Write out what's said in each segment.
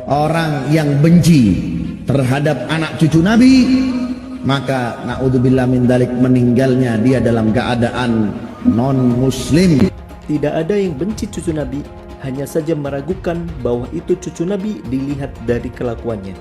orang yang benci terhadap anak cucu Nabi, maka naudzubillah min dzalik, meninggalnya dia dalam keadaan non muslim. Tidak ada yang benci cucu Nabi, hanya saja meragukan bahwa itu cucu Nabi dilihat dari kelakuannya.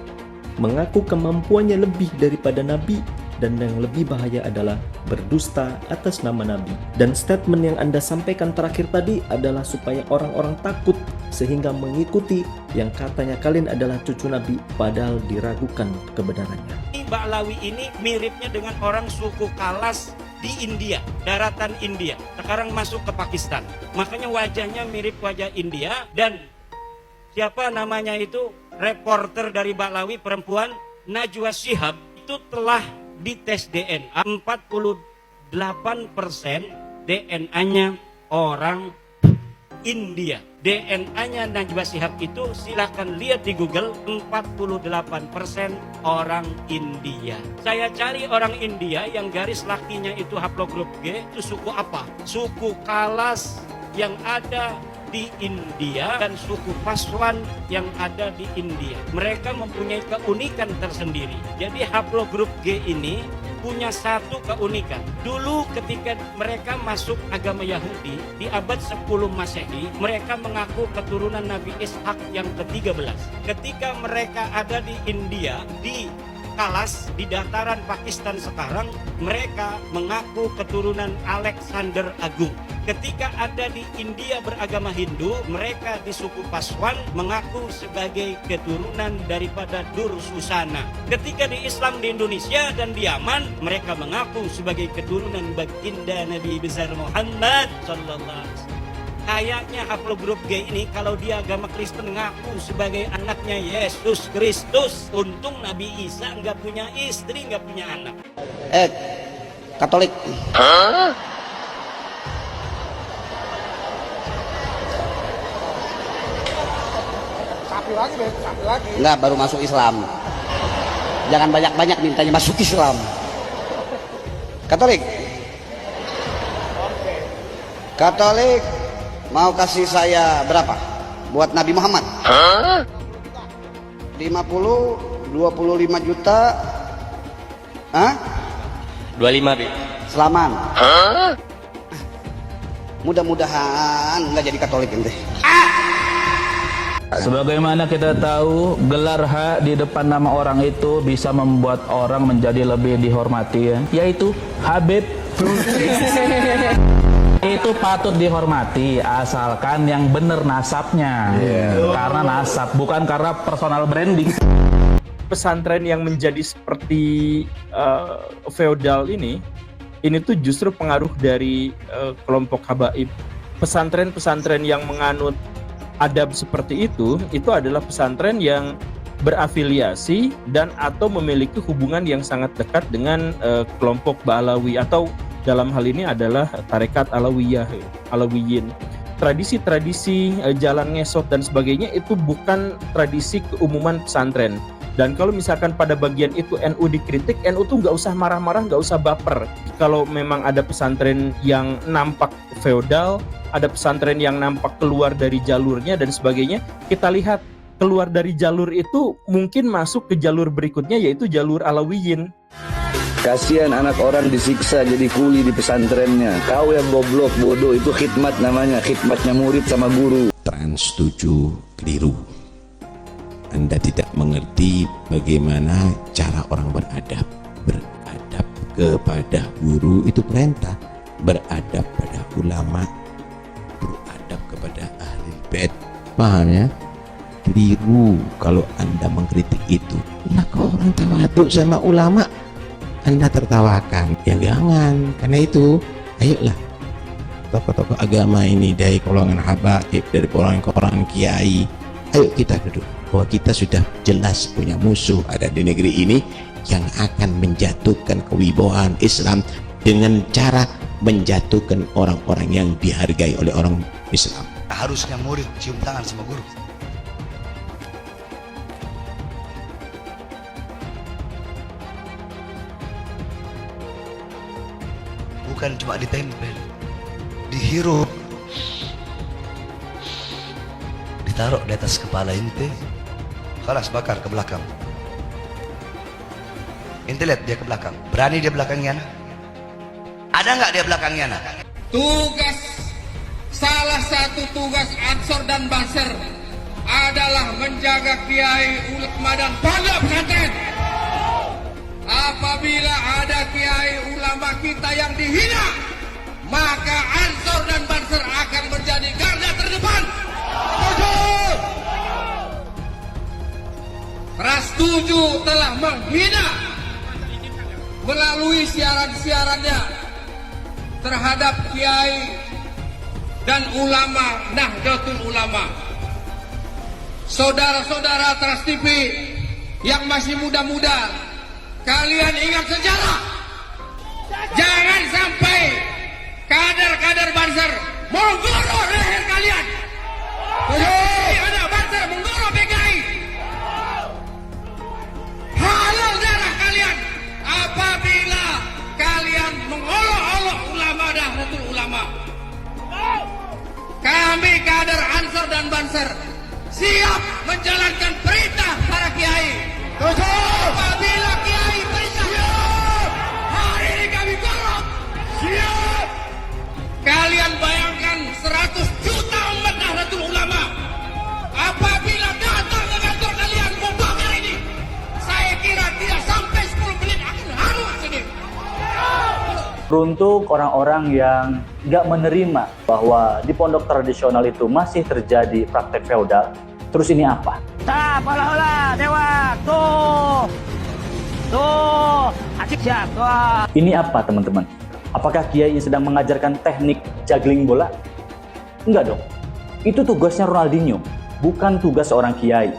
Mengaku kemampuannya lebih daripada Nabi, dan yang lebih bahaya adalah berdusta atas nama Nabi. Dan statement yang Anda sampaikan terakhir tadi adalah supaya orang-orang takut sehingga mengikuti yang katanya kalian adalah cucu Nabi, padahal diragukan kebenarannya. Ba'lawi ini miripnya dengan orang suku Kalas di India, daratan India. Sekarang masuk ke Pakistan. Makanya wajahnya mirip wajah India. Dan siapa namanya itu, reporter dari Ba'lawi perempuan, Najwa Shihab, itu telah dites DNA. 48% DNA-nya orang India. DNA-nya Najwa Shihab itu silahkan lihat di Google, 48% orang India. Saya cari orang India yang garis lakinya itu haplogrup G, itu suku apa? Suku Kalas yang ada di India dan suku Paswan yang ada di India. Mereka mempunyai keunikan tersendiri. Jadi haplogrup G ini punya satu keunikan. Dulu ketika mereka masuk agama Yahudi di abad 10 Masehi, mereka mengaku keturunan Nabi Ishak yang ke-13. Ketika mereka ada di India, di Kalas, di dataran Pakistan sekarang, mereka mengaku keturunan Alexander Agung. Ketika ada di India beragama Hindu, mereka di suku Paswan mengaku sebagai keturunan daripada Dursusana. Ketika di Islam di Indonesia dan di Yaman, mereka mengaku sebagai keturunan baginda Nabi besar Muhammad sallallahu alaihi wasallam. Kayaknya haplogrup G ini kalau dia agama Kristen ngaku sebagai anaknya Yesus Kristus. Untung Nabi Isa nggak punya istri, nggak punya anak. Katolik. Sapi lagi. Enggak, baru masuk Islam. Jangan banyak-banyak mintanya masuk Islam. Katolik. Katolik mau kasih saya berapa? Buat Nabi Muhammad? 50, 25 juta. Hah? 25, Bi. Selaman. Mudah-mudahan nggak jadi Katolik ente. Sebagaimana kita tahu, gelar H di depan nama orang itu bisa membuat orang menjadi lebih dihormati, ya, yaitu Habib. Itu patut dihormati asalkan yang benar nasabnya, karena nasab, bukan karena personal branding. Pesantren yang menjadi seperti feodal ini tuh justru pengaruh dari kelompok habaib. Pesantren-pesantren yang menganut adab seperti itu adalah pesantren yang berafiliasi dan atau memiliki hubungan yang sangat dekat dengan kelompok Ba'lawi, atau dalam hal ini adalah tarekat Alawiyin. Tradisi-tradisi jalan ngesot dan sebagainya itu bukan tradisi keumuman pesantren. Dan kalau misalkan pada bagian itu NU dikritik, NU tuh nggak usah marah-marah, nggak usah baper. Kalau memang ada pesantren yang nampak feodal, ada pesantren yang nampak keluar dari jalurnya dan sebagainya, kita lihat keluar dari jalur itu mungkin masuk ke jalur berikutnya, yaitu jalur Alawiyin. Kasihan anak orang disiksa jadi kuli di pesantrennya. Kau yang goblok, bodoh, itu khidmat namanya, khidmatnya murid sama guru. Trans 7 keliru. Anda tidak mengerti bagaimana cara orang beradab. Beradab kepada guru itu perintah, beradab pada ulama, beradab kepada ahli bait. Paham ya? Keliru kalau Anda mengkritik itu. Nah, kalau orang tawaduk sama ulama, Anda tertawakan. Ya jangan. Karena itu, ayolah tokoh-tokoh agama ini, dari golongan habaib, dari golongan kiai, ayo kita duduk bahwa kita sudah jelas punya musuh ada di negeri ini yang akan menjatuhkan kewibawaan Islam dengan cara menjatuhkan orang-orang yang dihargai oleh orang Islam. Harusnya murid cium tangan sama guru. Bukan cuma ditempel, dihirup, ditaruh di atas kepala ente, Kalas bakar ke belakang. Ente lihat dia ke belakang. Berani dia belakangnya anak? Ada nggak dia belakangnya anak? Salah satu tugas Ansor dan Banser adalah menjaga kiai, ulama dan pondok pesantren. Apabila ada kiai ulama kita yang dihina, maka Ansor dan Banser akan menjadi garda terdepan. Ras 7 telah menghina melalui siaran-siarannya terhadap kiai dan ulama Nahdlatul Ulama. Saudara-saudara Trans TV yang masih muda-muda, kalian ingat sejarah. Jangan sampai kader-kader Banser menggorok leher kalian. Ada Banser menggorok PKI. Halal darah kalian apabila kalian mengolok-olok ulama Nahdlatul Ulama. Kami kader Ansor dan Banser siap menjalankan perintah para kiai. Apabila kiai perintah, hari ini kami golok. Siap. Kalian bayangkan 100 juta umat Nahdlatul Ulama. Apabila datang ke kantor kalian membakar ini, saya kira tidak sampai 10 menit akan hangus sini. Untuk orang-orang yang nggak menerima bahwa di pondok tradisional itu masih terjadi praktek feodal, terus ini apa? Hola, dewa, Ini apa teman-teman? Apakah kiai sedang mengajarkan teknik juggling bola? Enggak dong. Itu tugasnya Ronaldinho, bukan tugas seorang kiai.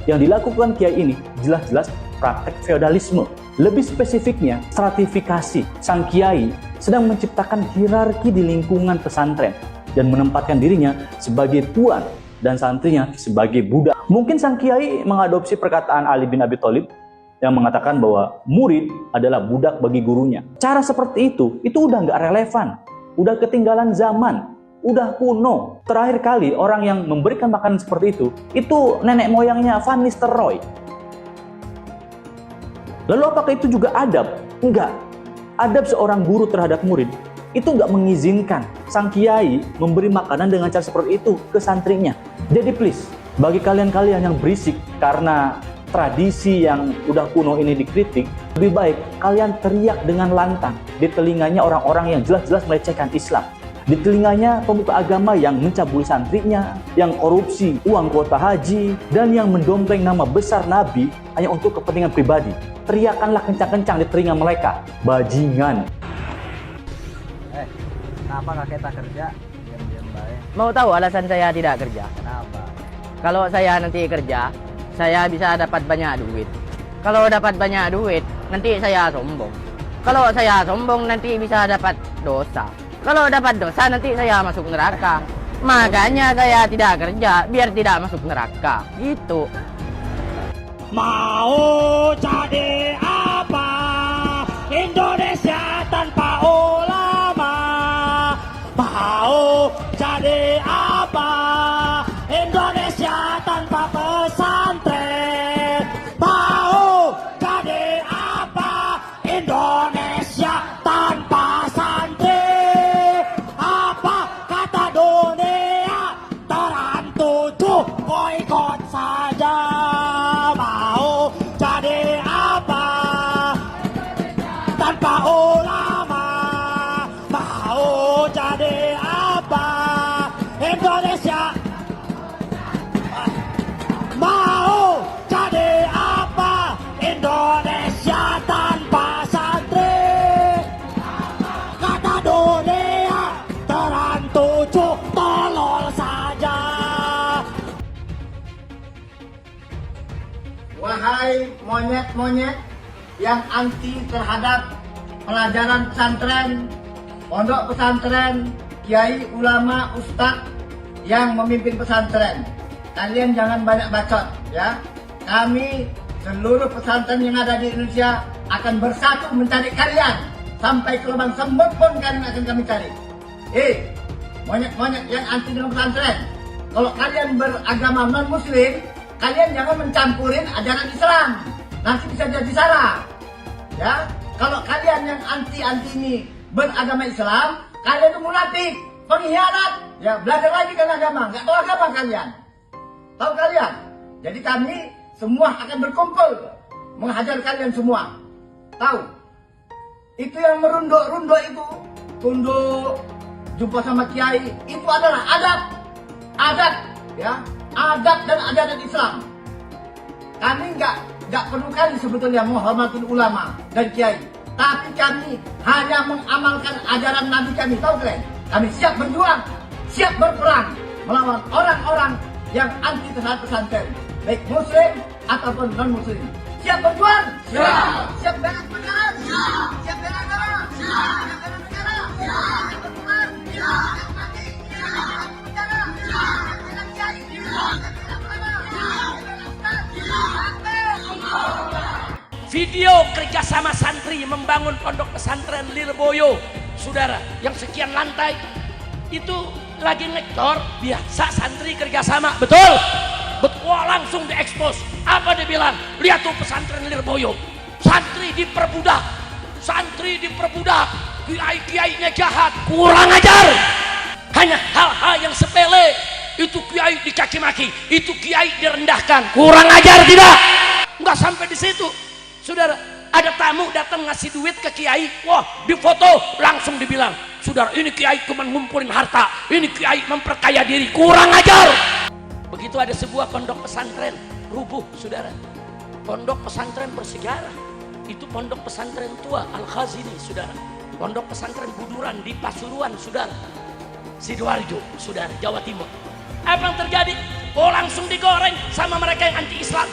Yang dilakukan kiai ini jelas-jelas praktek feodalisme. Lebih spesifiknya, stratifikasi. Sang kiai sedang menciptakan hierarki di lingkungan pesantren dan menempatkan dirinya sebagai tuan dan santrinya sebagai budak. Mungkin sang kiai mengadopsi perkataan Ali bin Abi Thalib yang mengatakan bahwa murid adalah budak bagi gurunya. Cara seperti itu udah nggak relevan, udah ketinggalan zaman, udah kuno. Terakhir kali orang yang memberikan makanan seperti itu nenek moyangnya Van Nistelrooy. Lalu apakah itu juga adab? Enggak. Adab seorang guru terhadap murid itu enggak mengizinkan sang kiai memberi makanan dengan cara seperti itu ke santrinya. Jadi please, bagi kalian-kalian yang berisik karena tradisi yang udah kuno ini dikritik, lebih baik kalian teriak dengan lantang di telinganya orang-orang yang jelas-jelas melecehkan Islam. Di telinganya pemuka agama yang mencabuli santrinya, yang korupsi uang kuota haji, dan yang mendompleng nama besar Nabi hanya untuk kepentingan pribadi. Teriakanlah kencang-kencang di telinga mereka, bajingan. Kenapa kakek tak kerja? Diam-diam baik. Mau tahu alasan saya tidak kerja? Kenapa? Kalau saya nanti kerja, saya bisa dapat banyak duit. Kalau dapat banyak duit, nanti saya sombong. Kalau saya sombong, nanti bisa dapat dosa. Kalau dapat dosa, nanti saya masuk neraka. Makanya saya tidak kerja, biar tidak masuk neraka. Gitu. Mau jadi apa? Indonesia tanpa ulama. Mau jadi apa? Indonesia tanpa pesantren. Mau jadi apa? Indonesia tanpa santri. Apa kata dunia? Tertuju, boikot saja. Mau jadi apa? Tanpa ulama. Mau jadi apa? Indonesia. Mau jadi apa? Indonesia tanpa santri. Kata dunia tertuju, tolol saja. Wahai monyet-monyet yang anti terhadap pelajaran pesantren, pondok pesantren, kiai, ulama, ustadz yang memimpin pesantren. Kalian jangan banyak bacot ya. Kami seluruh pesantren yang ada di Indonesia akan bersatu mencari kalian. Sampai ke lubang semut pun kalian akan kami cari. Monyet-monyet yang anti dengan pesantren. Kalau kalian beragama non-muslim, kalian jangan mencampurin ajaran Islam. Nanti bisa jadi salah. Ya, kalau kalian yang anti ini beragama Islam, kalian itu munafik, pengkhianat. Ya, belajar lagi kan agama, nggak tahu agama kalian. Tahu kalian? Jadi kami semua akan berkumpul menghajar kalian semua. Tahu? Itu yang merunduk-runduk itu, tunduk, jumpa sama kiai, itu adalah adat, ya, adat dan ajaran Islam. Kami nggak perlu kali sebetulnya menghormati ulama dan kiai, tapi kami hanya mengamalkan ajaran Nabi kami. Tahu kalian? Kami siap berjuang, siap berperang melawan orang-orang yang anti terhadap pesantren, baik Muslim ataupun non Muslim. Siap berjuang? Siap. Siap bela negara? Siap. Siap bela agama? Siap. Siap bela negara? Siap. Siap berjuang? Siap. Siap mati? Siap. Siap penjara? Siap. Siap bela kiai? Siap. Siap bela ulama? Siap. Siap bela ustaz? Siap. Video kerjasama santri membangun pondok pesantren Lirboyo, saudara, yang sekian lantai itu lagi ngecor, biasa santri kerjasama, betul? Wah, langsung diekspos. Apa dia bilang? Lihat tuh pesantren Lirboyo, santri diperbudak, kiai-kiainya jahat, kurang ajar. Hanya hal-hal yang sepele, itu kiai dicaci maki, itu kiai direndahkan, kurang ajar tidak? Enggak sampai di situ, saudara. Ada tamu datang ngasih duit ke kiai, wah difoto, langsung dibilang, saudara, ini kiai cuma ngumpulin harta, ini kiai memperkaya diri, kurang ajar. Begitu ada sebuah pondok pesantren rubuh, saudara. Pondok pesantren bersejarah, itu pondok pesantren tua Al-Khazini, saudara. Pondok pesantren Buduran di Pasuruan, saudara. Sidoarjo, saudara, Jawa Timur. Apa yang terjadi? Oh, langsung digoreng sama mereka yang anti Islam.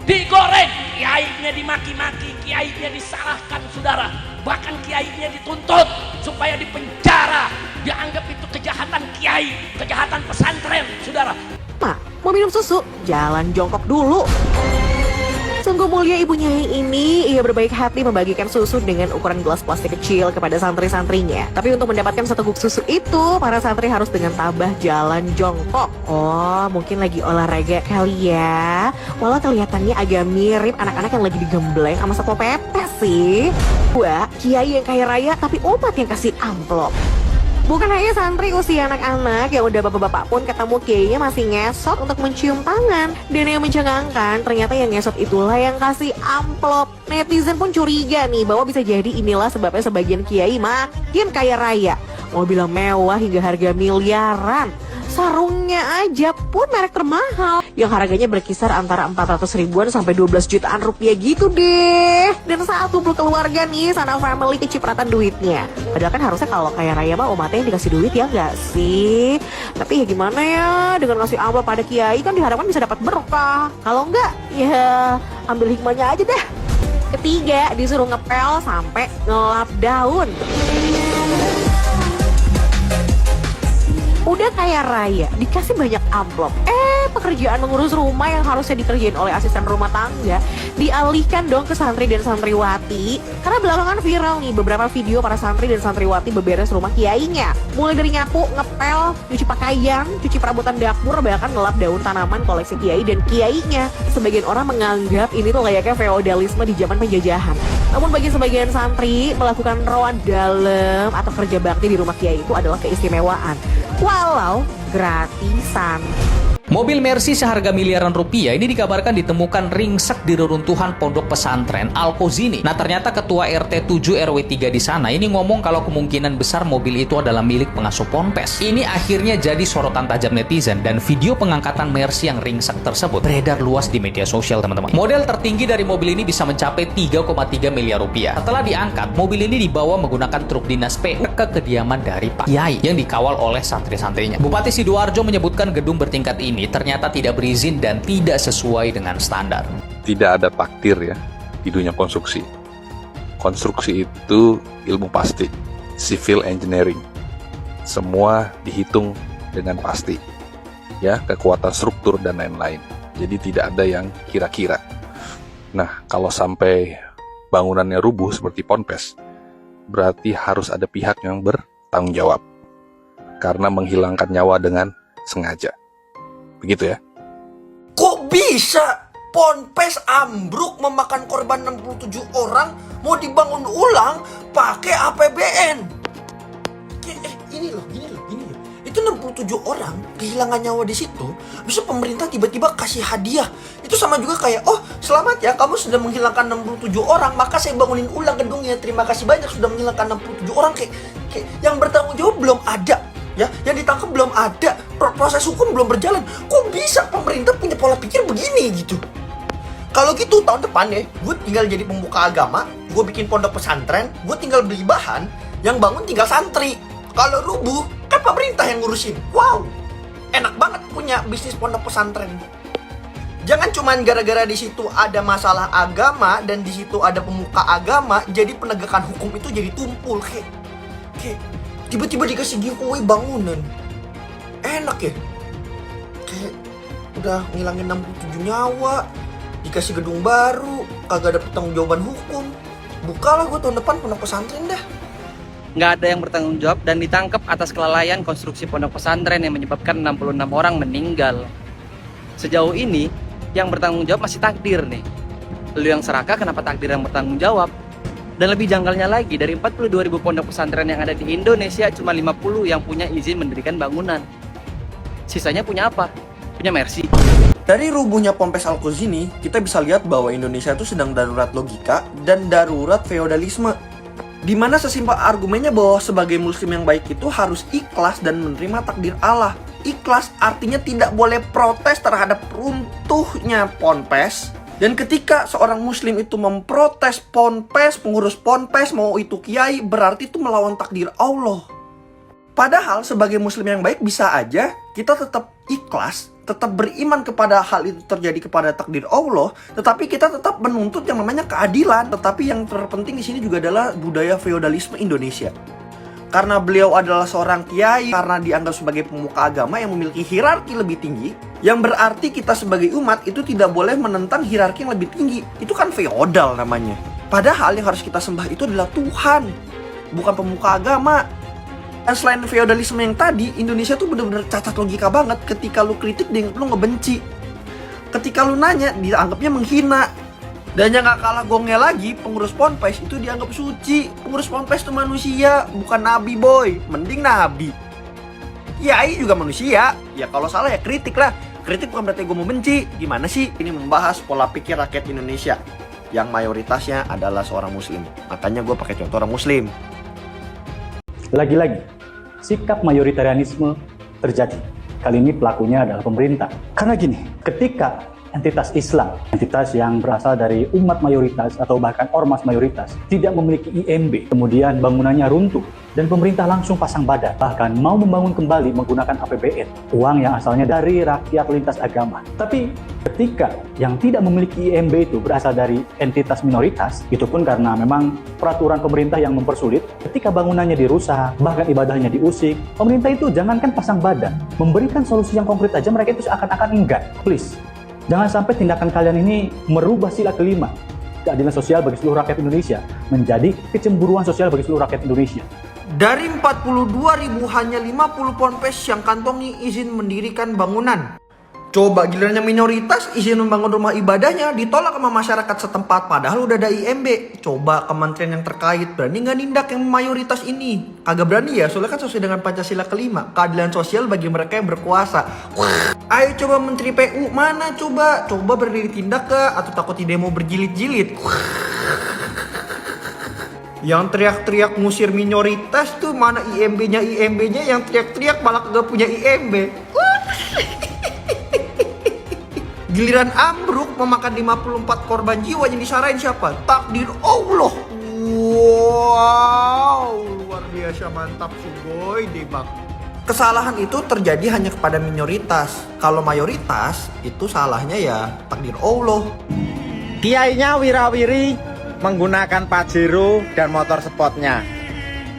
Digoreng, kiainya dimaki-maki, kiainya disalahkan, saudara. Bahkan kiainya dituntut supaya dipenjara. Dianggap itu kejahatan kiai, kejahatan pesantren, saudara. Mak, mau minum susu? Jalan jongkok dulu. Sungguh mulia ibu Nyai ini, ia berbaik hati membagikan susu dengan ukuran gelas plastik kecil kepada santri-santrinya. Tapi untuk mendapatkan seteguk susu itu, para santri harus dengan tabah jalan jongkok. Oh, mungkin lagi olahraga kali ya. Walau kelihatannya agak mirip anak-anak yang lagi digembleng sama Satpol PP sih. Wah, kiai yang kaya raya tapi umat yang kasih amplop. Bukan hanya santri usia anak-anak, yang udah bapak-bapak pun ketemu kiainya masih ngesot untuk mencium tangan. Dan yang mencengangkan, ternyata yang ngesot itulah yang kasih amplop. Netizen pun curiga nih bahwa bisa jadi inilah sebabnya sebagian kiai makin kaya raya. Mobil mewah hingga harga miliaran. Sarungnya aja pun merek termahal yang harganya berkisar antara 400 ribuan sampai 12 jutaan rupiah gitu deh. Dan saat kumpul keluarga nih, sana family kecipratan duitnya. Padahal kan harusnya kalau kaya raya mah umatnya yang dikasih duit, ya enggak sih? Tapi ya gimana ya, dengan ngasih amplop pada kiai kan diharapkan bisa dapat berkah. Kalau enggak, ya ambil hikmahnya aja deh. Ketiga, disuruh ngepel sampai ngelap daun. Udah kaya raya, dikasih banyak amplop. Pekerjaan mengurus rumah yang harusnya dikerjain oleh asisten rumah tangga dialihkan dong ke santri dan santriwati. Karena belakangan viral nih beberapa video para santri dan santriwati beberes rumah kiainya. Mulai dari nyapu, ngepel, cuci pakaian, cuci perabotan dapur, bahkan ngelap daun tanaman koleksi kiai dan kiainya. Sebagian orang menganggap ini tuh layaknya feodalisme di zaman penjajahan. Namun bagi sebagian santri, melakukan rawan dalam atau kerja bakti di rumah kiai itu adalah keistimewaan. Walau gratisan. Mobil Mercy seharga miliaran rupiah ini dikabarkan ditemukan ringsek di reruntuhan pondok pesantren Al-Khazini. Nah, ternyata ketua RT 7 RW 3 di sana ini ngomong kalau kemungkinan besar mobil itu adalah milik pengasuh ponpes. Ini akhirnya jadi sorotan tajam netizen dan video pengangkatan Mercy yang ringsek tersebut beredar luas di media sosial, teman-teman. Model tertinggi dari mobil ini bisa mencapai 3,3 miliar rupiah. Setelah diangkat, mobil ini dibawa menggunakan truk dinas PU ke kediaman dari Pak Kiai yang dikawal oleh santri-santrinya. Bupati Sidoarjo menyebutkan gedung bertingkat ini ternyata tidak berizin dan tidak sesuai dengan standar. Tidak ada takdir ya di dunia konstruksi. Konstruksi itu ilmu pasti, civil engineering. Semua dihitung dengan pasti. Ya, kekuatan struktur dan lain-lain. Jadi tidak ada yang kira-kira. Nah, kalau sampai bangunannya rubuh seperti ponpes, berarti harus ada pihak yang bertanggung jawab. Karena menghilangkan nyawa dengan sengaja. Begitu ya. Kok bisa ponpes ambruk memakan korban 67 orang mau dibangun ulang pakai APBN? Gini loh. Itu 67 orang kehilangan nyawa di situ. Bisa pemerintah tiba-tiba kasih hadiah. Itu sama juga kayak, oh selamat ya kamu sudah menghilangkan 67 orang, maka saya bangunin ulang gedungnya. Terima kasih banyak sudah menghilangkan 67 orang. Kayak yang bertanggung jawab belum ada. Ya, yang ditangkap belum ada. Proses hukum belum berjalan. Kok bisa pemerintah punya pola pikir begini gitu? Kalau gitu tahun depan ya, gue tinggal jadi pembuka agama, gue bikin pondok pesantren, gue tinggal beli bahan, yang bangun tinggal santri. Kalau rubuh, kan pemerintah yang ngurusin. Wow, enak banget punya bisnis pondok pesantren. Jangan cuman gara-gara di situ ada masalah agama dan di situ ada pemuka agama, jadi penegakan hukum itu jadi tumpul kayak tiba-tiba dikasih giveaway bangunan. Enak ya? Kayak udah ngilangin 67 nyawa, dikasih gedung baru, kagak ada pertanggungjawaban hukum. Bukalah gue tahun depan pondok pesantren dah. Nggak ada yang bertanggung jawab dan ditangkap atas kelalaian konstruksi pondok pesantren yang menyebabkan 66 orang meninggal. Sejauh ini, yang bertanggung jawab masih takdir nih. Lu yang serakah, kenapa takdir yang bertanggung jawab? Dan lebih janggalnya lagi, dari 42.000 pondok pesantren yang ada di Indonesia, cuma 50 yang punya izin mendirikan bangunan. Sisanya punya apa? Punya Mercy. Dari rubuhnya Ponpes Al-Qazini, kita bisa lihat bahwa Indonesia itu sedang darurat logika dan darurat feodalisme. Di mana sesimpel argumennya bahwa sebagai muslim yang baik itu harus ikhlas dan menerima takdir Allah. Ikhlas artinya tidak boleh protes terhadap runtuhnya ponpes. Dan ketika seorang muslim itu memprotes ponpes, pengurus ponpes, mau itu kiai, berarti itu melawan takdir Allah. Padahal sebagai muslim yang baik bisa aja kita tetap ikhlas, tetap beriman kepada hal itu terjadi kepada takdir Allah, tetapi kita tetap menuntut yang namanya keadilan. Tetapi yang terpenting di sini juga adalah budaya feodalisme Indonesia. Karena beliau adalah seorang kiai, karena dianggap sebagai pemuka agama yang memiliki hierarki lebih tinggi, yang berarti kita sebagai umat itu tidak boleh menentang hierarki yang lebih tinggi. Itu kan feodal namanya. Padahal yang harus kita sembah itu adalah Tuhan, bukan pemuka agama. Dan selain feodalisme yang tadi, Indonesia tuh bener-bener cacat logika banget. Ketika lu kritik, lu ngebenci. Ketika lu nanya, dianggapnya menghina. Dan yang gak kalah gongnya lagi, pengurus ponpes itu dianggap suci. Pengurus ponpes itu manusia, bukan nabi boy. Mending nabi. Kiai juga manusia. Ya kalau salah ya kritik lah. Kritik bukan berarti gue mau benci. Gimana sih? Ini membahas pola pikir rakyat Indonesia yang mayoritasnya adalah seorang muslim. Makanya gue pakai contoh orang muslim. Lagi-lagi, sikap mayoritarianisme terjadi. Kali ini pelakunya adalah pemerintah. Karena gini, ketika entitas Islam, entitas yang berasal dari umat mayoritas atau bahkan ormas mayoritas, tidak memiliki IMB, kemudian bangunannya runtuh, dan pemerintah langsung pasang badan, bahkan mau membangun kembali menggunakan APBN, uang yang asalnya dari rakyat lintas agama. Tapi ketika yang tidak memiliki IMB itu berasal dari entitas minoritas, itu pun karena memang peraturan pemerintah yang mempersulit, ketika bangunannya dirusak, bahkan ibadahnya diusik, pemerintah itu jangankan pasang badan, memberikan solusi yang konkret aja mereka itu seakan-akan enggak. Please, jangan sampai tindakan kalian ini merubah sila kelima, keadilan sosial bagi seluruh rakyat Indonesia, menjadi kecemburuan sosial bagi seluruh rakyat Indonesia. Dari 42.000 hanya 50 ponpes yang kantongi izin mendirikan bangunan. Coba gilirannya minoritas izin membangun rumah ibadahnya ditolak sama masyarakat setempat padahal udah ada IMB. Coba kementerian yang terkait berani nggak nindak yang mayoritas ini? Kagak berani ya, soalnya kan sesuai dengan Pancasila kelima, keadilan sosial bagi mereka yang berkuasa. Ayo coba Menteri PU mana coba? Coba berani ditindak ke atau takut demo berjilid-jilid? Yang teriak-teriak ngusir minoritas tuh mana IMB-nya yang teriak-teriak malah kagak punya IMB. Giliran ambruk memakan 54 korban jiwa yang disarain siapa? Takdir Allah. Wow, luar biasa mantap sugoi debak. Kesalahan itu terjadi hanya kepada minoritas. Kalau mayoritas itu salahnya ya takdir Allah. Kiainya wirawiri menggunakan Pajero dan motor sportnya.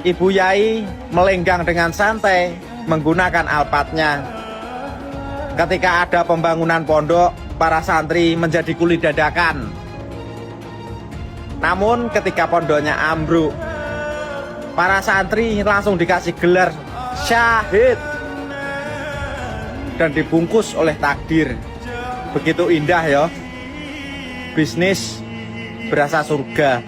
Ibu Yai melenggang dengan santai menggunakan Alphardnya. Ketika ada pembangunan pondok, para santri menjadi kuli dadakan. Namun ketika pondoknya ambruk, para santri langsung dikasih gelar syahid dan dibungkus oleh takdir. begitu indah ya. Bisnis berasa surga.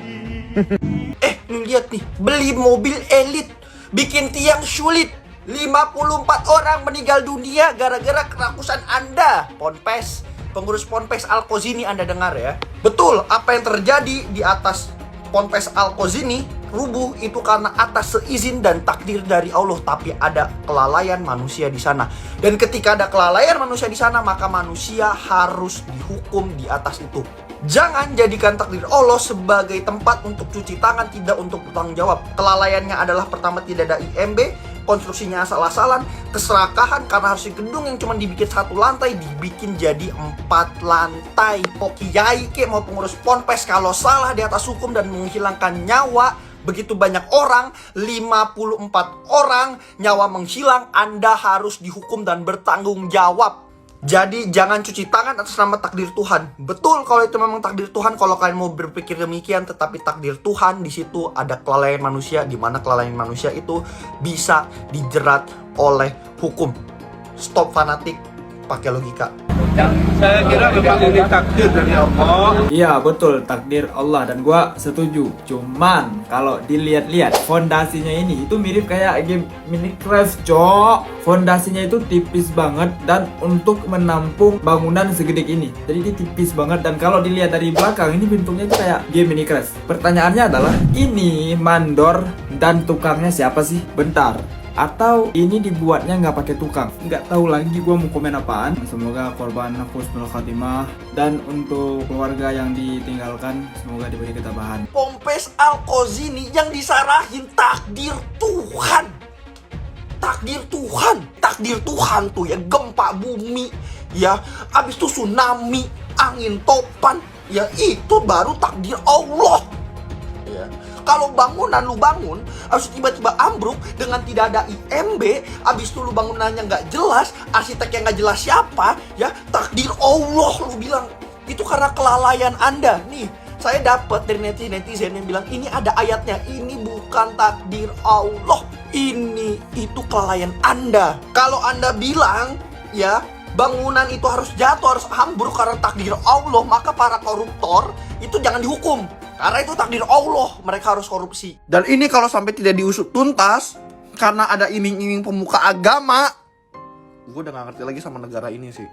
Lu lihat nih, beli mobil elit, bikin tiang sulit. 54 orang meninggal dunia gara-gara kerakusan Anda. Ponpes, pengurus Ponpes Al-Qazini, Anda dengar ya. Betul, apa yang terjadi di atas Ponpes Al-Qazini rubuh itu karena atas seizin dan takdir dari Allah, tapi ada kelalaian manusia di sana. Dan ketika ada kelalaian manusia di sana, maka manusia harus dihukum di atas itu. Jangan jadikan takdir Allah sebagai tempat untuk cuci tangan, tidak untuk bertanggung jawab. Kelalaiannya adalah pertama, tidak ada IMB, konstruksinya asal-asalan, keserakahan karena harus gedung yang cuma dibikin 1 lantai dibikin jadi 4 lantai. Mau kiai ke mau pengurus ponpes, kalau salah di atas hukum dan menghilangkan nyawa begitu banyak orang, 54 orang nyawa menghilang, Anda harus dihukum dan bertanggung jawab. Jadi jangan cuci tangan atas nama takdir Tuhan. Betul kalau itu memang takdir Tuhan, kalau kalian mau berpikir demikian, tetapi takdir Tuhan di situ ada kelalaian manusia, di mana kelalaian manusia itu bisa dijerat oleh hukum. Stop fanatik, pakai logika. Saya kira memang ini takdir dari Allah. Iya betul, takdir Allah, dan gua setuju. Cuman kalau dilihat-lihat fondasinya ini itu mirip kayak game Minecraft, cok. Fondasinya itu tipis banget dan untuk menampung bangunan segede ini. Jadi ini tipis banget, dan kalau dilihat dari belakang ini bentuknya itu kayak game Minecraft. Pertanyaannya adalah, ini mandor dan tukangnya siapa sih? Bentar. Atau ini dibuatnya nggak pakai tukang? Nggak tahu lagi gua mau komen apaan. Semoga korban husnul khatimah, dan untuk keluarga yang ditinggalkan semoga diberi ketabahan. Ponpes Al-Qazini yang disarahin takdir Tuhan. Takdir Tuhan. Takdir Tuhan tuh ya, gempa bumi ya, abis itu tsunami, angin topan ya, itu baru takdir Allah ya. Kalau bangunan lu bangun, habis tiba-tiba ambruk dengan tidak ada IMB, habis itu lu bangunannya nggak jelas, arsiteknya nggak jelas siapa, ya takdir Allah lu bilang. Itu karena kelalaian Anda. Nih, saya dapat dari netizen yang bilang, ini ada ayatnya, ini bukan takdir Allah, ini itu kelalaian Anda. Kalau Anda bilang, ya bangunan itu harus jatuh, harus ambruk karena takdir Allah, maka para koruptor itu jangan dihukum. Karena itu takdir Allah, mereka harus korupsi. Dan ini kalau sampai tidak diusut tuntas, karena ada iming-iming pemuka agama, gue udah gak ngerti lagi sama negara ini sih.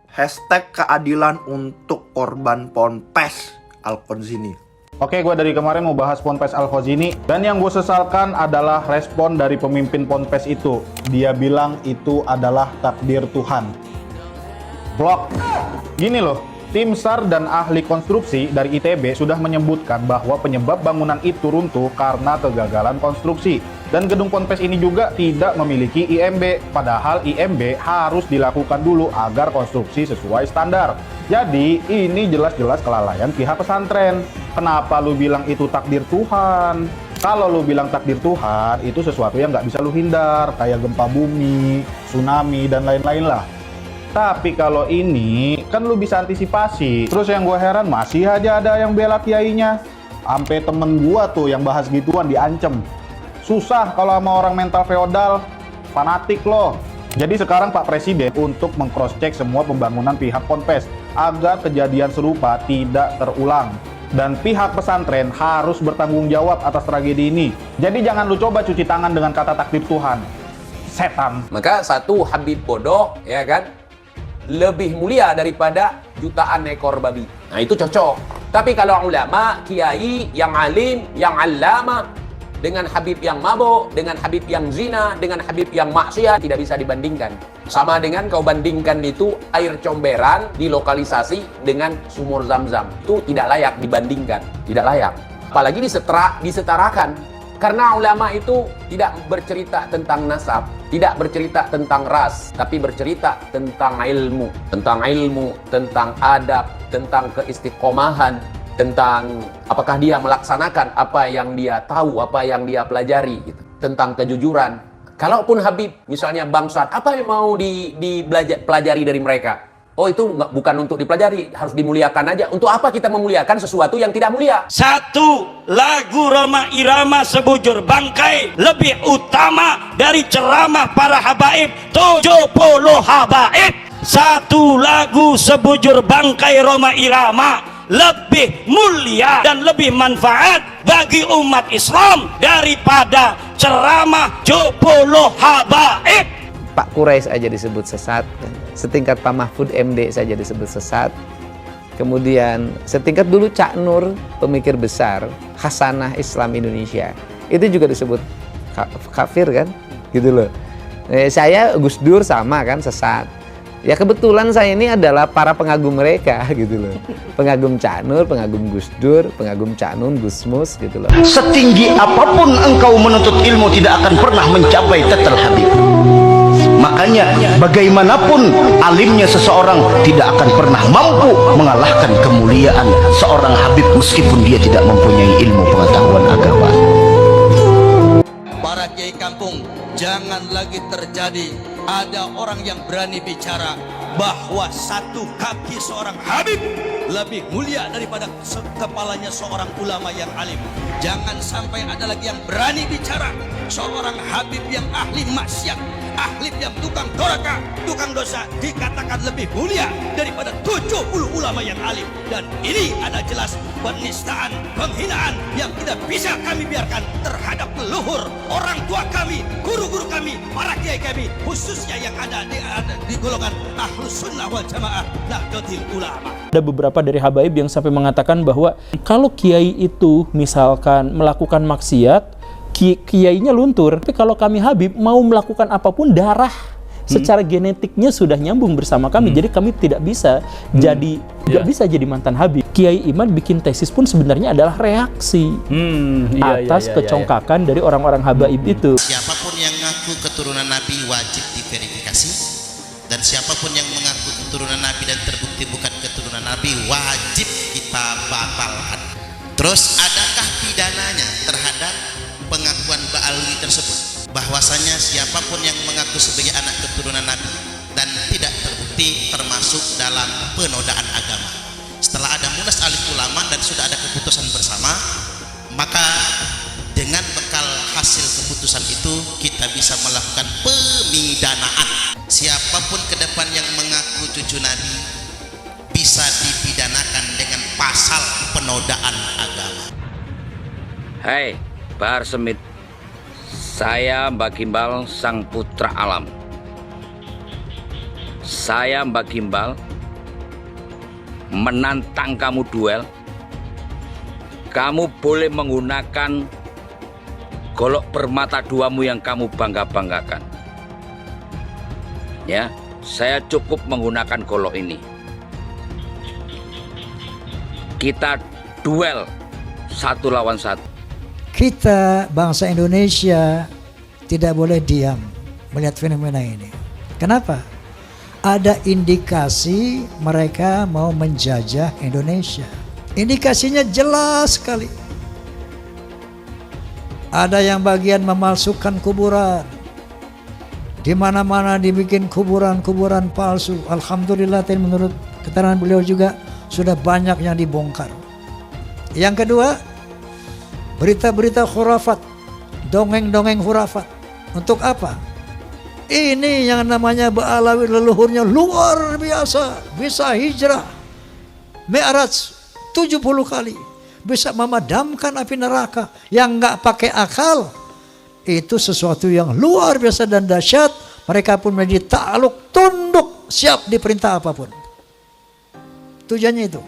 Hashtag keadilan untuk korban Ponpes Al-Qazini. Oke, gue dari kemarin mau bahas Ponpes Al-Qazini, dan yang gue sesalkan adalah respon dari pemimpin Ponpes itu. Dia bilang itu adalah takdir Tuhan. Blok. Gini loh. Tim SAR dan ahli konstruksi dari ITB sudah menyebutkan bahwa penyebab bangunan itu runtuh karena kegagalan konstruksi. Dan gedung Ponpes ini juga tidak memiliki IMB, padahal IMB harus dilakukan dulu agar konstruksi sesuai standar. Jadi ini jelas-jelas kelalaian pihak pesantren. Kenapa lu bilang itu takdir Tuhan? Kalau lu bilang takdir Tuhan, itu sesuatu yang nggak bisa lu hindar, kayak gempa bumi, tsunami, dan lain-lain lah. Tapi kalau ini kan lu bisa antisipasi. Terus yang gue heran, masih aja ada yang bela kiainya. Sampai temen gua tuh yang bahas gituan diancem. Susah kalau sama orang mental feodal, fanatik loh. Jadi sekarang Pak Presiden untuk meng-cross-check semua pembangunan pihak Ponpes agar kejadian serupa tidak terulang. Dan pihak pesantren harus bertanggung jawab atas tragedi ini. Jadi jangan lu coba cuci tangan dengan kata takdir Tuhan. Setan. Maka satu Habib bodoh, ya kan, lebih mulia daripada jutaan ekor babi. Nah itu cocok. Tapi kalau ulama, kiai, yang alim, yang allama, dengan Habib yang mabuk, dengan Habib yang zina, dengan Habib yang maksiat, tidak bisa dibandingkan. Sama dengan kau bandingkan itu air comberan dilokalisasi dengan sumur Zam-Zam. Itu tidak layak dibandingkan. Tidak layak. Apalagi disetarakan. Karena ulama itu tidak bercerita tentang nasab, tidak bercerita tentang ras, tapi bercerita tentang ilmu, tentang adab, tentang keistiqomahan, tentang apakah dia melaksanakan apa yang dia tahu, apa yang dia pelajari, gitu. Tentang kejujuran. Kalaupun Habib misalnya bangsat, apa yang mau dipelajari dari mereka? Oh itu bukan untuk dipelajari, harus dimuliakan aja. Untuk apa kita memuliakan sesuatu yang tidak mulia? Satu, lagu Roma Irama sebujur bangkai lebih utama dari ceramah para habaib 70 habaib. satu lagu sebujur bangkai Roma Irama lebih mulia dan lebih manfaat bagi umat Islam daripada ceramah Jopolo Habaib. Pak Quraisy aja disebut sesat, setingkat Pak Mahfud MD saja disebut sesat. Kemudian setingkat dulu Cak Nur, pemikir besar Hasanah Islam Indonesia, itu juga disebut kafir kan, gitu loh. Saya Gus Dur sama kan, sesat. Ya kebetulan saya ini adalah para pengagum mereka gitu loh. Pengagum Cak Nur, pengagum Gus Dur, pengagum Cak Nun, Gus Mus gitu loh. Setinggi apapun engkau menuntut ilmu tidak akan pernah mencapai tetel Habib. Makanya bagaimanapun alimnya seseorang tidak akan pernah mampu mengalahkan kemuliaan seorang Habib meskipun dia tidak mempunyai ilmu pengetahuan agama. Para kiai kampung, jangan lagi terjadi ada orang yang berani bicara bahwa satu kaki seorang Habib lebih mulia daripada kepalanya seorang ulama yang alim. Jangan sampai ada lagi yang berani bicara seorang Habib yang ahli maksiat, ahli yang tukang doraka, tukang dosa dikatakan lebih mulia daripada 70 ulama yang alim. Dan ini ada jelas penistaan, penghinaan yang tidak bisa kami biarkan terhadap leluhur, orang tua kami, guru-guru kami, para kiai kami, khususnya yang ada di golongan Ahlus Sunnah wal Jamaah Nahdlatul Ulama. Ada beberapa dari habaib yang sampai mengatakan bahwa kalau kiai itu misalkan melakukan maksiat, kiainya luntur. Tapi kalau kami Habib mau melakukan apapun, darah secara genetiknya sudah nyambung bersama kami. Jadi kami tidak bisa bisa jadi mantan Habib. Kiai Iman bikin tesis pun sebenarnya adalah reaksi atas kecongkakan dari orang-orang habaib itu. Siapapun yang mengaku keturunan Nabi wajib diverifikasi, dan siapapun yang mengaku keturunan Nabi dan terbukti bukan keturunan Nabi wajib kita batalkan. Terus adakah pidananya terhadap pengakuan Ba'alwi tersebut? Bahwasanya siapapun yang mengaku sebagai anak keturunan Nabi dan tidak terbukti termasuk dalam penodaan agama. Setelah ada munas alim ulama dan sudah ada keputusan bersama, maka dengan bekal hasil keputusan itu kita bisa melakukan pemidanaan. Siapapun ke depan yang mengaku cucu Nabi bisa dipidanakan dengan pasal penodaan agama. Hai, Bahar Semit, saya Mbak Gimbal, sang putra alam. Saya Mbak Gimbal menantang kamu duel. Kamu boleh menggunakan golok permata duamu yang kamu bangga-banggakan. Ya, saya cukup menggunakan golok ini. Kita duel 1 lawan 1. Kita bangsa Indonesia tidak boleh diam melihat fenomena ini. Kenapa? Ada indikasi mereka mau menjajah Indonesia. Indikasinya jelas sekali. Ada yang bagian memalsukan kuburan. Di mana-mana dibikin kuburan-kuburan palsu. Alhamdulillah, menurut keterangan beliau juga sudah banyak yang dibongkar. Yang kedua, berita-berita khurafat, dongeng-dongeng khurafat. Untuk apa? Ini yang namanya Ba'alawi, leluhurnya luar biasa, bisa hijrah Mi'raj 70 kali, bisa memadamkan api neraka yang nggak pakai akal. Itu sesuatu yang luar biasa dan dahsyat. Mereka pun menjadi takluk, tunduk, siap diperintah apapun. Tujuannya itu.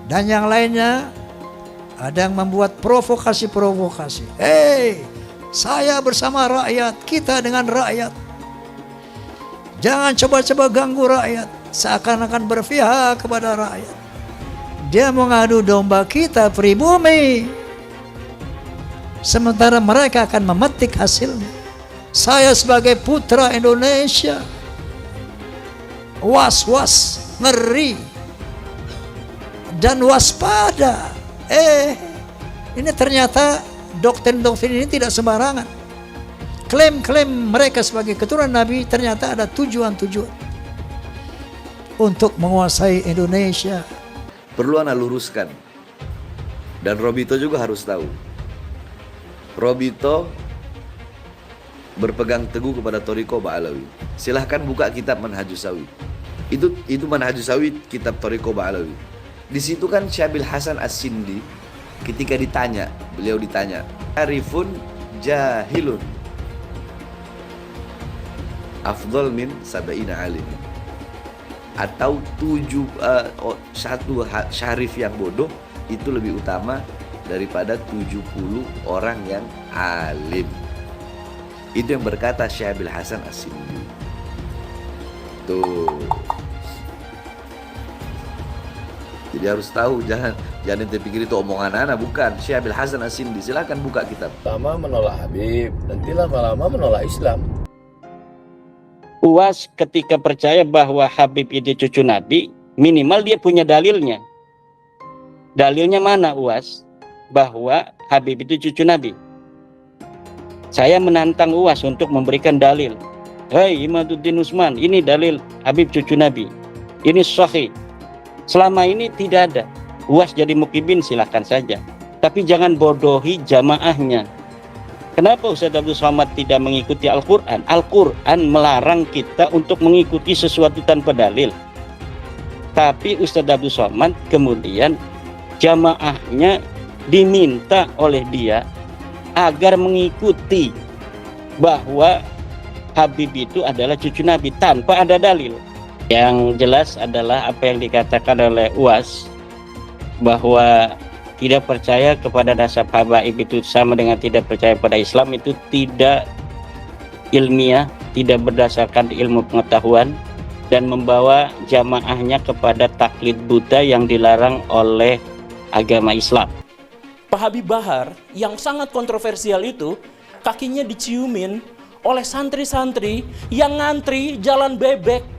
Dan yang lainnya, ada yang membuat provokasi-provokasi. Saya bersama rakyat, kita dengan rakyat. Jangan coba-coba ganggu rakyat. Seakan-akan berpihak kepada rakyat. Dia mengadu domba kita pribumi. Sementara mereka akan memetik hasilnya. Saya sebagai putra Indonesia, was-was, ngeri, dan waspada. Ini ternyata doktrin-doktrin ini tidak sembarangan. Klaim-klaim mereka sebagai keturunan Nabi ternyata ada tujuan-tujuan untuk menguasai Indonesia. Perlu ana luruskan. Dan Robito juga harus tahu. Robito berpegang teguh kepada Thariqah Ba'alawi. Silahkan buka kitab Manhajus Sawi. Itu Manhajus Sawi, kitab Thariqah Ba'alawi. Di situ kan Syabil Hasan As-Sindi ketika beliau ditanya, arifun jahilun afdal min sab'ina alim, atau satu syarif yang bodoh itu lebih utama daripada 70 orang yang alim. Itu yang berkata Syabil Hasan As-Sindi. Tuh. Jadi harus tahu, jangan ente pikir itu omongan anak, bukan. Syabil Hasan As-Sindi, silakan buka kitab. Lama menolak Habib, nanti lama-lama menolak Islam. UAS ketika percaya bahwa Habib itu cucu Nabi, minimal dia punya dalilnya. Dalilnya mana UAS? Bahwa Habib itu cucu Nabi. Saya menantang UAS untuk memberikan dalil. Hei Imaduddin Usman, ini dalil Habib cucu Nabi. Ini sahih. Selama ini tidak ada. UAS jadi mukibin silahkan saja. Tapi jangan bodohi jamaahnya. Kenapa Ustaz Abdul Somad tidak mengikuti Al-Quran? Al-Quran melarang kita untuk mengikuti sesuatu tanpa dalil. Tapi Ustaz Abdul Somad kemudian jamaahnya diminta oleh dia agar mengikuti bahwa Habib itu adalah cucu Nabi tanpa ada dalil. Yang jelas adalah apa yang dikatakan oleh UAS, bahwa tidak percaya kepada nasab habaib itu sama dengan tidak percaya pada Islam, itu tidak ilmiah, tidak berdasarkan ilmu pengetahuan, dan membawa jamaahnya kepada taklid buta yang dilarang oleh agama Islam. Pak Habib Bahar yang sangat kontroversial itu kakinya diciumin oleh santri-santri yang ngantri jalan bebek.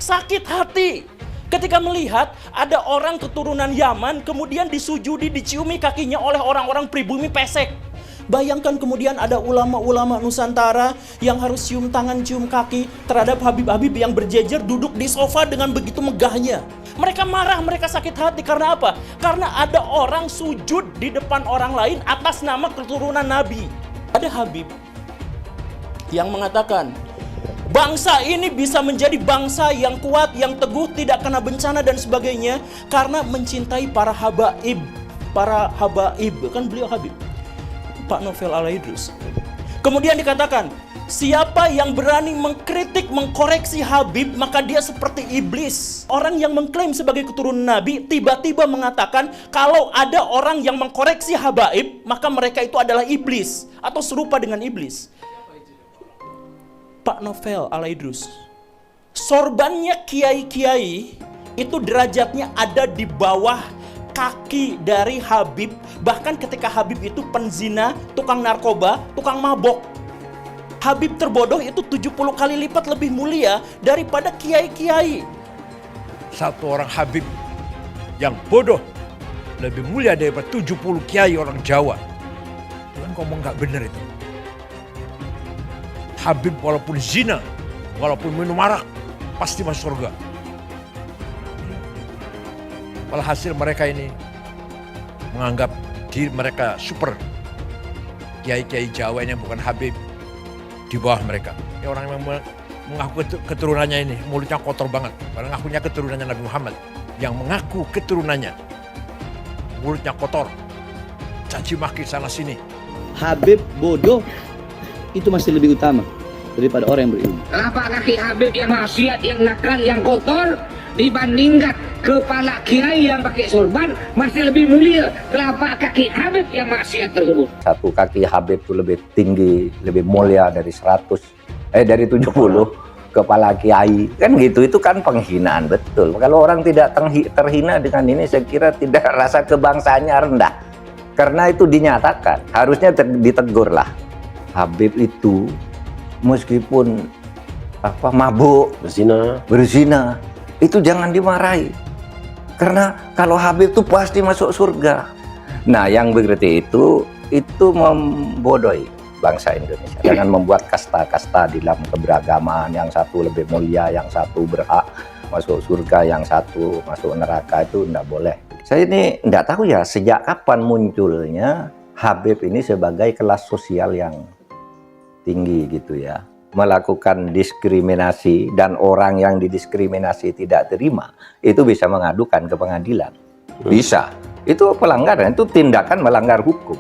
Sakit hati ketika melihat ada orang keturunan Yaman kemudian disujudi, diciumi kakinya oleh orang-orang pribumi pesek. Bayangkan kemudian ada ulama-ulama Nusantara yang harus cium tangan, cium kaki terhadap Habib-Habib yang berjejer duduk di sofa dengan begitu megahnya. Mereka marah, mereka sakit hati karena apa? Karena ada orang sujud di depan orang lain atas nama keturunan Nabi. Ada Habib yang mengatakan, bangsa ini bisa menjadi bangsa yang kuat, yang teguh, tidak kena bencana dan sebagainya karena mencintai para habaib. Para habaib, kan beliau Habib, Pak Novel Al-Idrus. Kemudian dikatakan, siapa yang berani mengkritik, mengkoreksi Habib, maka dia seperti iblis. Orang yang mengklaim sebagai keturunan Nabi tiba-tiba mengatakan kalau ada orang yang mengkoreksi habaib, maka mereka itu adalah iblis atau serupa dengan iblis. Pak Novel Al-Idrus, sorbannya kiai-kiai itu derajatnya ada di bawah kaki dari Habib. Bahkan ketika Habib itu penzina, tukang narkoba, tukang mabok, Habib terbodoh itu 70 kali lipat lebih mulia daripada kiai-kiai. Satu orang Habib yang bodoh lebih mulia daripada 70 kiai orang Jawa. Itu kan ngomong nggak benar itu. Habib walaupun zina, walaupun minum arak, pasti masuk surga. Walhasil mereka ini menganggap diri mereka super. Kiai-kiai Jawa ini yang bukan Habib di bawah mereka. Ini orang yang mengaku keturunannya ini mulutnya kotor banget. Padahal ngakunya keturunannya Nabi Muhammad. Yang mengaku keturunannya mulutnya kotor, caci maki sana sini. Habib bodoh itu masih lebih utama daripada orang yang berilmu. Kenapa kaki Habib yang maksiat, yang nakal, yang kotor dibandingkan kepala kiai yang pakai sorban masih lebih mulia? Kenapa kaki Habib yang maksiat tersebut? Satu kaki Habib itu lebih tinggi, lebih mulia dari 70 kepala kiai. Kan gitu, itu kan penghinaan betul. Kalau orang tidak terhina dengan ini, saya kira tidak rasa kebangsaannya rendah. Karena itu dinyatakan, harusnya ditegur lah. Habib itu meskipun mabuk, berzina, itu jangan dimarahi. Karena kalau Habib itu pasti masuk surga. Nah, yang begitu itu membodohi bangsa Indonesia dengan membuat kasta-kasta di dalam keberagaman. Yang satu lebih mulia, yang satu berhak masuk surga, yang satu masuk neraka, itu tidak boleh. Saya ini tidak tahu ya sejak kapan munculnya Habib ini sebagai kelas sosial yang tinggi gitu ya, melakukan diskriminasi dan orang yang didiskriminasi tidak terima, itu bisa mengadukan ke pengadilan. Bisa. Itu pelanggaran, itu tindakan melanggar hukum.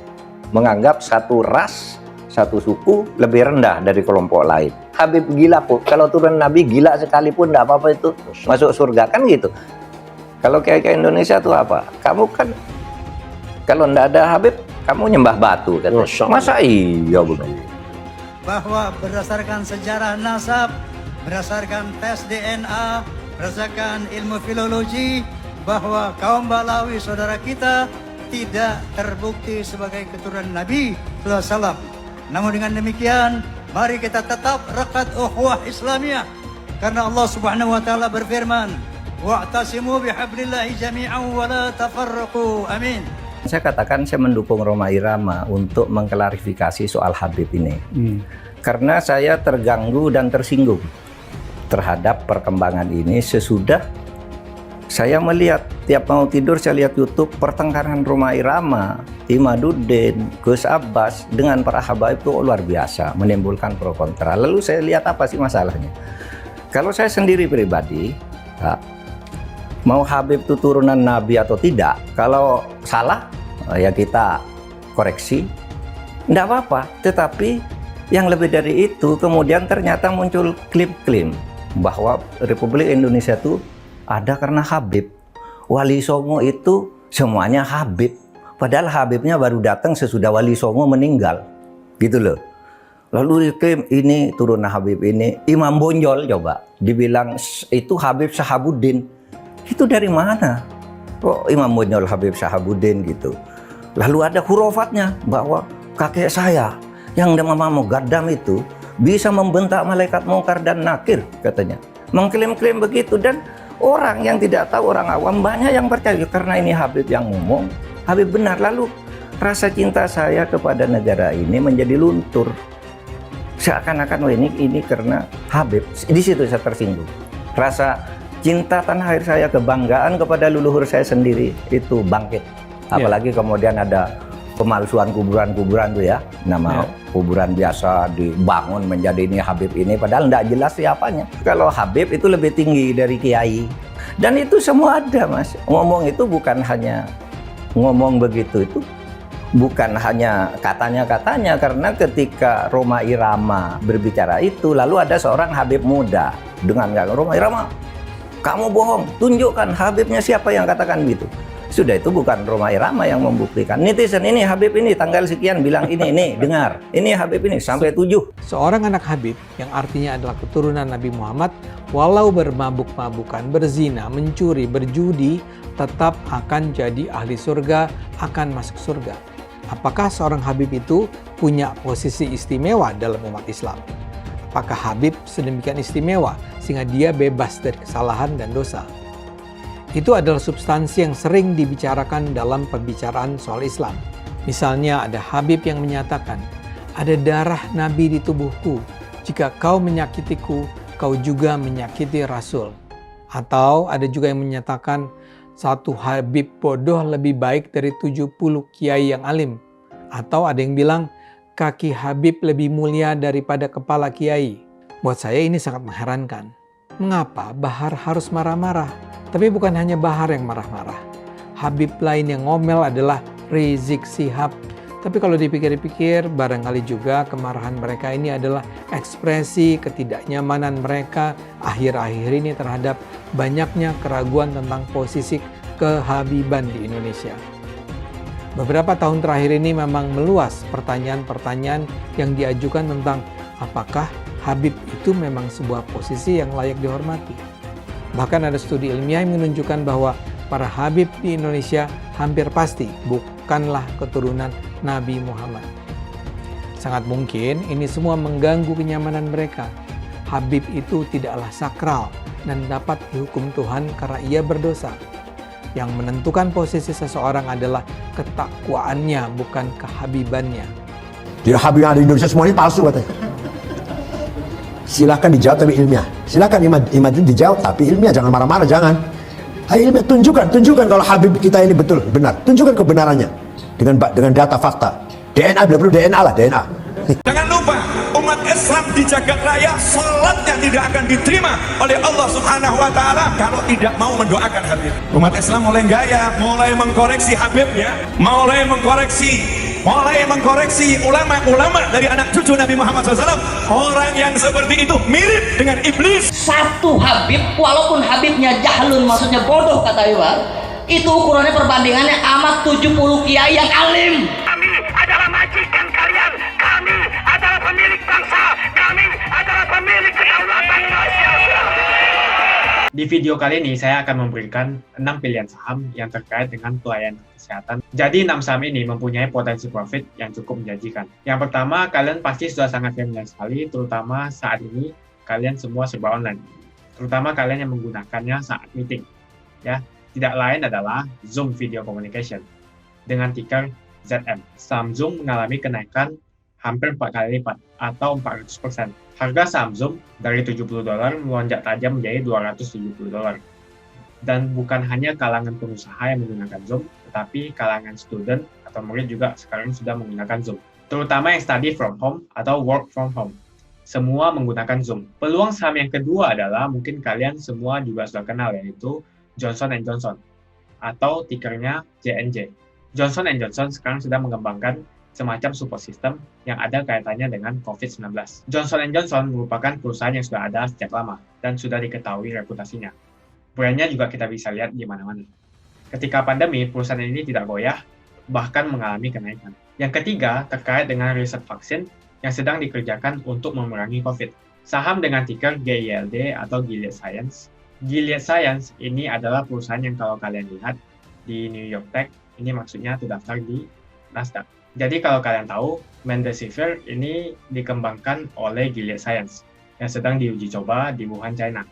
Menganggap satu ras, satu suku lebih rendah dari kelompok lain. Habib gila kok, kalau turun Nabi gila sekalipun tidak apa-apa itu masuk surga, kan gitu. Kalau kayak Indonesia tuh apa? Kamu kan kalau tidak ada Habib, kamu nyembah batu kan? Masa iya begitu? Bahwa berdasarkan sejarah nasab, berdasarkan tes DNA, berdasarkan ilmu filologi, bahwa kaum Balawi saudara kita tidak terbukti sebagai keturunan Nabi SAW. Namun dengan demikian, mari kita tetap rekat ukhuwah Islamiyah, karena Allah Subhanahu wa taala berfirman, wa'tasimu bihablillahi jami'an wa la tafarraqu. Amin. Saya katakan saya mendukung Rhoma Irama untuk mengklarifikasi soal Habib ini. Karena saya terganggu dan tersinggung terhadap perkembangan ini sesudah saya melihat tiap mau tidur saya lihat YouTube pertengkaran Rhoma Irama, Imaduddin, Gus Abbas dengan para habaib itu luar biasa, menimbulkan pro kontra. Lalu saya lihat apa sih masalahnya? Kalau saya sendiri pribadi, mau Habib itu turunan Nabi atau tidak, kalau salah ya kita koreksi, tidak apa-apa. Tetapi yang lebih dari itu kemudian ternyata muncul klaim-klaim bahwa Republik Indonesia itu ada karena Habib. Wali Songo itu semuanya Habib, padahal Habibnya baru datang sesudah Wali Songo meninggal, gitu loh. Lalu diklaim ini turunan Habib ini. Imam Bonjol coba dibilang itu Habib Sahabuddin. Itu dari mana? Oh, Imam Bonjol Habib Sahabuddin gitu. Lalu ada hurufatnya bahwa kakek saya yang nama Mugaddam itu bisa membentak malaikat mungkar dan nakir katanya. Mengklaim-klaim begitu, dan orang yang tidak tahu, orang awam banyak yang percaya karena ini Habib yang ngomong, Habib benar. Lalu rasa cinta saya kepada negara ini menjadi luntur. Seakan-akan ini karena Habib. Di situ saya tersinggung. Rasa cinta tanah air saya, kebanggaan kepada leluhur saya sendiri itu bangkit. Apalagi kemudian ada pemalsuan kuburan-kuburan tuh ya, nama kuburan biasa dibangun menjadi ini Habib ini, padahal tidak jelas siapanya. Kalau Habib itu lebih tinggi dari kiai, dan itu semua ada, Mas. Ngomong itu bukan hanya ngomong begitu, itu bukan hanya katanya-katanya, karena ketika Rhoma Irama berbicara itu, lalu ada seorang Habib muda dengan Rhoma Irama, kamu bohong, tunjukkan Habibnya siapa yang katakan gitu. Sudah, itu bukan Rhoma Irama yang membuktikan. Netizen ini Habib ini tanggal sekian bilang ini dengar. Ini Habib ini sampai 7. Seorang anak Habib yang artinya adalah keturunan Nabi Muhammad, walau bermabuk-mabukan, berzina, mencuri, berjudi, tetap akan jadi ahli surga, akan masuk surga. Apakah seorang Habib itu punya posisi istimewa dalam umat Islam? Apakah Habib sedemikian istimewa sehingga dia bebas dari kesalahan dan dosa? Itu adalah substansi yang sering dibicarakan dalam pembicaraan soal Islam. Misalnya ada Habib yang menyatakan, ada darah Nabi di tubuhku. Jika kau menyakitiku, kau juga menyakiti Rasul. Atau ada juga yang menyatakan, satu Habib bodoh lebih baik dari 70 kiai yang alim. Atau ada yang bilang, kaki Habib lebih mulia daripada kepala kiai. Buat saya ini sangat mengherankan. Mengapa Bahar harus marah-marah? Tapi bukan hanya Bahar yang marah-marah. Habib lain yang ngomel adalah Rizik Syihab. Tapi kalau dipikir-pikir, barangkali juga kemarahan mereka ini adalah ekspresi ketidaknyamanan mereka akhir-akhir ini terhadap banyaknya keraguan tentang posisi kehabiban di Indonesia. Beberapa tahun terakhir ini memang meluas pertanyaan-pertanyaan yang diajukan tentang apakah Habib itu memang sebuah posisi yang layak dihormati. Bahkan ada studi ilmiah yang menunjukkan bahwa para Habib di Indonesia hampir pasti bukanlah keturunan Nabi Muhammad. Sangat mungkin ini semua mengganggu kenyamanan mereka. Habib itu tidaklah sakral dan dapat dihukum Tuhan karena ia berdosa. Yang menentukan posisi seseorang adalah ketakwaannya, bukan kehabibannya. Jadi Habib yang ada di Indonesia semua ini palsu katanya. Silahkan dijawab tapi ilmiah. Silahkan imam itu dijawab tapi ilmiah, jangan marah-marah, jangan. Ayo ilmiah, tunjukkan kalau Habib kita ini betul, benar. Tunjukkan kebenarannya dengan data fakta. DNA, bila perlu DNA lah, DNA. Jangan lupa, umat Islam di jagat raya, salatnya tidak akan diterima oleh Allah Subhanahu wa taala kalau tidak mau mendoakan Habib. Umat Islam mulai gaya, mulai mengkoreksi Habibnya, mulai mengkoreksi ulama-ulama dari anak cucu Nabi Muhammad SAW. Orang yang seperti itu mirip dengan iblis. Satu Habib, walaupun Habibnya jahlun, maksudnya bodoh kata Iwan, itu ukurannya perbandingannya amat 70 kiai yang alim. Kami adalah majikan kalian, kami adalah pemilik bangsa, kami adalah pemilik kedaulatan nasional. Di video kali ini saya akan memberikan 6 pilihan saham yang terkait dengan pelayanan kesehatan. Jadi 6 saham ini mempunyai potensi profit yang cukup menjanjikan. Yang pertama, kalian pasti sudah sangat familiar sekali, terutama saat ini kalian semua serba online. Terutama kalian yang menggunakannya saat meeting. Ya, tidak lain adalah Zoom Video Communication dengan ticker ZM. Saham Zoom mengalami kenaikan hampir 4 kali lipat atau 400%. Harga saham Zoom dari $70 melonjak tajam menjadi $270. Dan bukan hanya kalangan pengusaha yang menggunakan Zoom, tetapi kalangan student atau murid juga sekarang sudah menggunakan Zoom. Terutama yang study from home atau work from home. Semua menggunakan Zoom. Peluang saham yang kedua adalah mungkin kalian semua juga sudah kenal, yaitu Johnson & Johnson atau tickernya JNJ. Johnson & Johnson sekarang sudah mengembangkan semacam support system yang ada kaitannya dengan COVID-19. Johnson & Johnson merupakan perusahaan yang sudah ada sejak lama dan sudah diketahui reputasinya. Brandnya juga kita bisa lihat di mana-mana. Ketika pandemi, perusahaan ini tidak goyah, bahkan mengalami kenaikan. Yang ketiga, terkait dengan riset vaksin yang sedang dikerjakan untuk memerangi COVID. Saham dengan ticker GILD atau Gilead Science. Gilead Science ini adalah perusahaan yang kalau kalian lihat di New York Tech, ini maksudnya terdaftar di Nasdaq. Jadi kalau kalian tahu, Remdesivir ini dikembangkan oleh Gilead Science yang sedang diuji coba di Wuhan, China.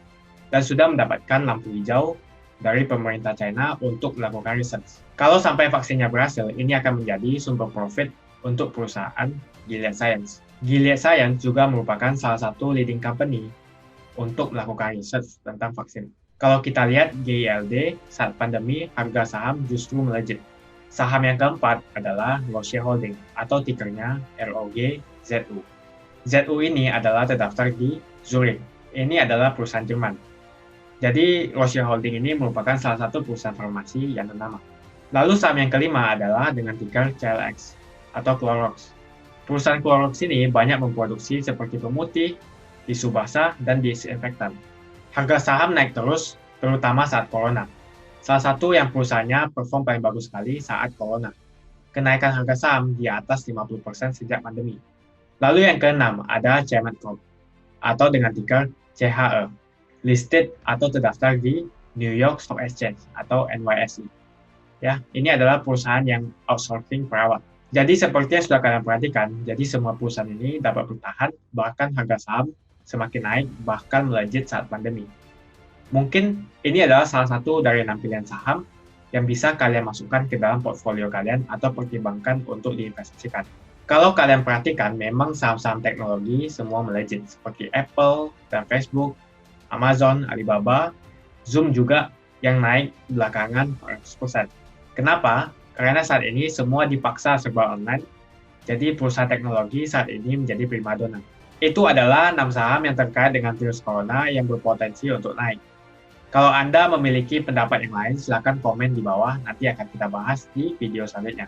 Dan sudah mendapatkan lampu hijau dari pemerintah China untuk melakukan riset. Kalau sampai vaksinnya berhasil, ini akan menjadi sumber profit untuk perusahaan Gilead Science. Gilead Science juga merupakan salah satu leading company untuk melakukan riset tentang vaksin. Kalau kita lihat GILD saat pandemi, harga saham justru melejit. Saham yang keempat adalah Roche Holding atau tickernya ROGZU. ZU ini adalah terdaftar di Zurich. Ini adalah perusahaan Jerman. Jadi Roche Holding ini merupakan salah satu perusahaan farmasi yang ternama. Lalu saham yang kelima adalah dengan ticker CLX atau Clorox. Perusahaan Clorox ini banyak memproduksi seperti pemutih, tisu basah, dan disinfektan. Harga saham naik terus, terutama saat Corona. Salah satu yang perusahaannya perform paling bagus sekali saat Corona. Kenaikan harga saham di atas 50% sejak pandemi. Lalu yang keenam ada Chemed Corp atau dengan ticker CHE, listed atau terdaftar di New York Stock Exchange atau NYSE. Ya, ini adalah perusahaan yang outsourcing perawat. Jadi seperti yang sudah kalian perhatikan, jadi semua perusahaan ini dapat bertahan, bahkan harga saham semakin naik, bahkan melejit saat pandemi. Mungkin ini adalah salah satu dari 6 pilihan saham yang bisa kalian masukkan ke dalam portfolio kalian atau pertimbangkan untuk diinvestasikan. Kalau kalian perhatikan, memang saham-saham teknologi semua melejit, seperti Apple dan Facebook, Amazon, Alibaba, Zoom juga yang naik belakangan 400%. Kenapa? Karena saat ini semua dipaksa serba online, jadi perusahaan teknologi saat ini menjadi primadona. Itu adalah 6 saham yang terkait dengan virus corona yang berpotensi untuk naik. Kalau Anda memiliki pendapat yang lain, silakan komen di bawah, nanti akan kita bahas di video selanjutnya.